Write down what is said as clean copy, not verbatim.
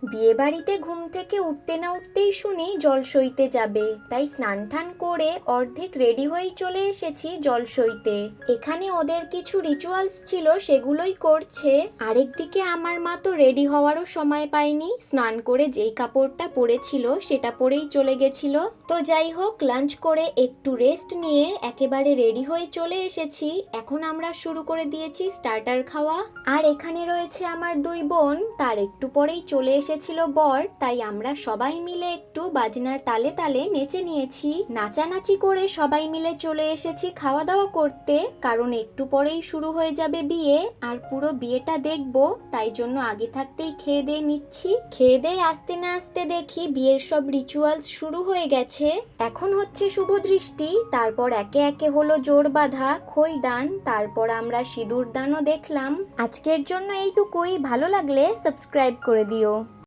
বিয়েবাড়িতে ঘুম থেকে উঠতে না উঠতেই শুনি জলসইতে যাবে, তাই স্নান টান করে অর্ধেক রেডি হয়েই চলে এসেছি জলসইতে। এখানে ওদের কিছু রিচুয়ালস ছিল, সেগুলোই করছে। আরেকদিকে আমার মা তো রেডি হওয়ারও সময় পায়নি, স্নান করে যেই কাপড়টা পরেছিল সেটা পরেই চলে গেছিল। তো যাই হোক, লাঞ্চ করে একটু রেস্ট নিয়ে একেবারে রেডি হয়ে চলে এসেছি। এখন আমরা শুরু করে দিয়েছি স্টার্টার খাওয়া। আর এখানে রয়েছে আমার দুই বোন, তার একটু পরেই চলে এসেছিল বর, তাই আমরা সবাই মিলে একটু বাজনার তালে তালে নেচে নিয়েছি। নাচানাচি করে সবাই মিলে চলে এসেছি খাওয়া দাওয়া করতে, কারণ একটু পরেই শুরু হয়ে যাবে বিয়ে, আর পুরো বিয়েটা দেখবো, তাই জন্য আগে থাকতেই খেয়ে দিয়ে নিচ্ছি। খেয়ে দিয়ে আসতে না আসতে দেখি বিয়ের সব রিচুয়ালস শুরু হয়ে গেছে। এখন হচ্ছে শুভ দৃষ্টি, তারপর একে একে হলো জোড় বাঁধা, খৈদান, তারপর আমরা সিঁদুর দানও দেখলাম। আজকের জন্য এইটুকুই। ভালো লাগলে সাবস্ক্রাইব করে দিও।